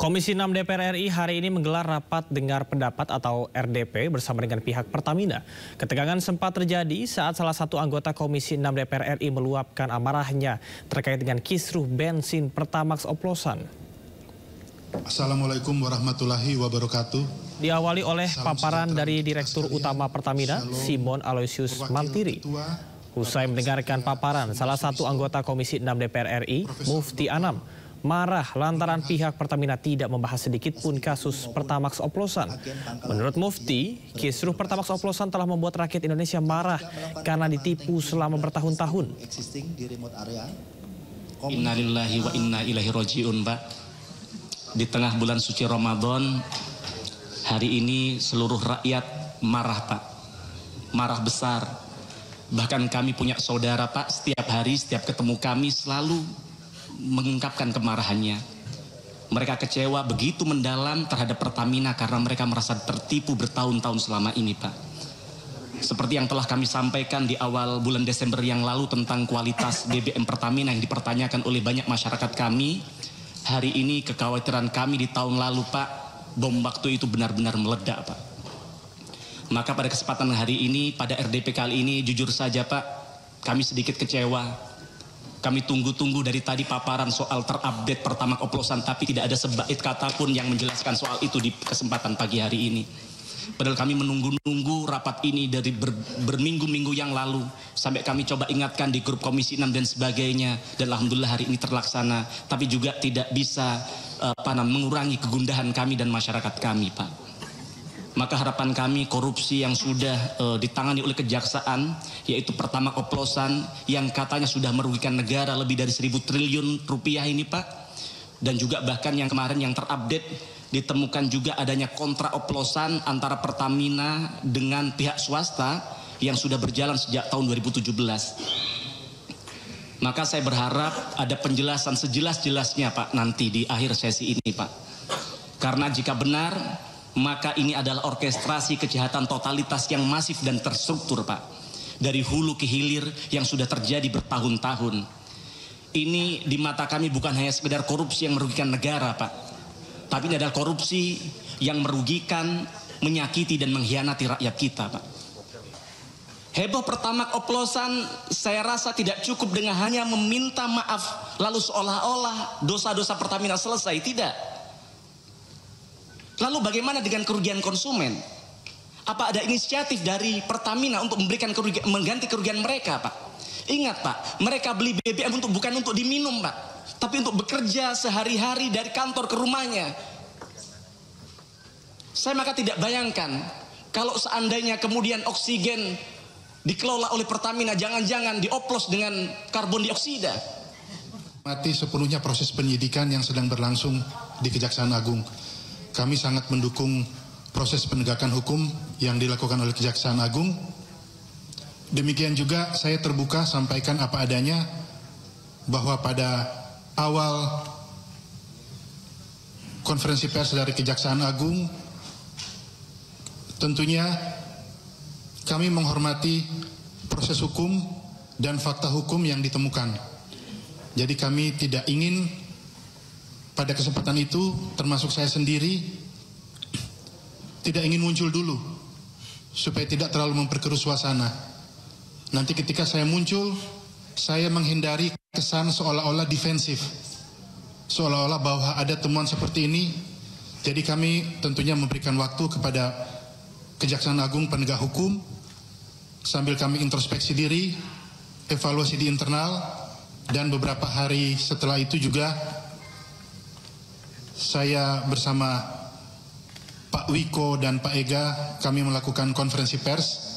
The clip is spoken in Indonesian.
Komisi 6 DPR RI hari ini menggelar rapat dengar pendapat atau RDP bersama dengan pihak Pertamina. Ketegangan sempat terjadi saat salah satu anggota Komisi 6 DPR RI meluapkan amarahnya terkait dengan kisruh bensin Pertamax oplosan. Assalamualaikum warahmatullahi wabarakatuh. Diawali oleh paparan dari Direktur Utama Pertamina, Simon Aloysius Mantiri. Usai mendengarkan paparan, salah satu anggota Komisi 6 DPR RI, Mufti Anam, marah lantaran pihak Pertamina tidak membahas sedikit pun kasus Pertamax oplosan. Menurut Mufti, kisruh Pertamax oplosan telah membuat rakyat Indonesia marah karena ditipu selama bertahun-tahun. Innalillahi wa inna ilaihi rajiun, Pak. Di tengah bulan suci Ramadan, hari ini seluruh rakyat marah, Pak. Marah besar. Bahkan kami punya saudara, Pak, setiap hari, setiap ketemu kami selalu mengungkapkan kemarahannya. Mereka kecewa begitu mendalam terhadap Pertamina karena mereka merasa tertipu bertahun-tahun selama ini, Pak. Seperti yang telah kami sampaikan di awal bulan Desember yang lalu tentang kualitas BBM Pertamina yang dipertanyakan oleh banyak masyarakat kami, hari ini kekhawatiran kami di tahun lalu, Pak, bom waktu itu benar-benar meledak, Pak. Maka pada kesempatan hari ini, pada RDP kali ini, jujur saja, Pak, kami sedikit kecewa. Kami tunggu-tunggu dari tadi paparan soal terupdate Pertamax oplosan, tapi tidak ada sebait kata pun yang menjelaskan soal itu di kesempatan pagi hari ini. Padahal kami menunggu-nunggu rapat ini dari berminggu-minggu yang lalu, sampai kami coba ingatkan di grup Komisi 6 dan sebagainya, dan alhamdulillah hari ini terlaksana, tapi juga tidak bisa mengurangi kegundahan kami dan masyarakat kami, Pak. Maka harapan kami korupsi yang sudah ditangani oleh kejaksaan, yaitu Pertamax oplosan yang katanya sudah merugikan negara lebih dari 1.000 triliun rupiah ini, Pak. Dan juga bahkan yang kemarin yang terupdate ditemukan juga adanya kontrak oplosan antara Pertamina dengan pihak swasta yang sudah berjalan sejak tahun 2017. Maka saya berharap ada penjelasan sejelas-jelasnya, Pak, nanti di akhir sesi ini, Pak. Karena jika benar, maka ini adalah orkestrasi kejahatan totalitas yang masif dan terstruktur, Pak. Dari hulu ke hilir yang sudah terjadi bertahun-tahun. Ini di mata kami bukan hanya sekedar korupsi yang merugikan negara, Pak. Tapi ini adalah korupsi yang merugikan, menyakiti dan mengkhianati rakyat kita, Pak. Heboh Pertamax oplosan, saya rasa tidak cukup dengan hanya meminta maaf lalu seolah-olah dosa-dosa Pertamina selesai. Tidak. Lalu bagaimana dengan kerugian konsumen? Apa ada inisiatif dari Pertamina untuk memberikan mengganti kerugian mereka, Pak? Ingat, Pak, mereka beli BBM bukan untuk diminum, Pak, tapi untuk bekerja sehari-hari dari kantor ke rumahnya. Saya maka tidak bayangkan kalau seandainya kemudian oksigen dikelola oleh Pertamina, jangan-jangan dioplos dengan karbon dioksida. Mati sepenuhnya proses penyidikan yang sedang berlangsung di Kejaksaan Agung. Kami sangat mendukung proses penegakan hukum yang dilakukan oleh Kejaksaan Agung. Demikian juga saya terbuka sampaikan apa adanya bahwa pada awal konferensi pers dari Kejaksaan Agung, tentunya kami menghormati proses hukum dan fakta hukum yang ditemukan. Jadi kami tidak ingin pada kesempatan itu, termasuk saya sendiri, tidak ingin muncul dulu, supaya tidak terlalu memperkeruh suasana. Nanti ketika saya muncul, saya menghindari kesan seolah-olah defensif, seolah-olah bahwa ada temuan seperti ini. Jadi kami tentunya memberikan waktu kepada Kejaksaan Agung penegak hukum, sambil kami introspeksi diri, evaluasi di internal, dan beberapa hari setelah itu juga saya bersama Pak Wiko dan Pak Ega kami melakukan konferensi pers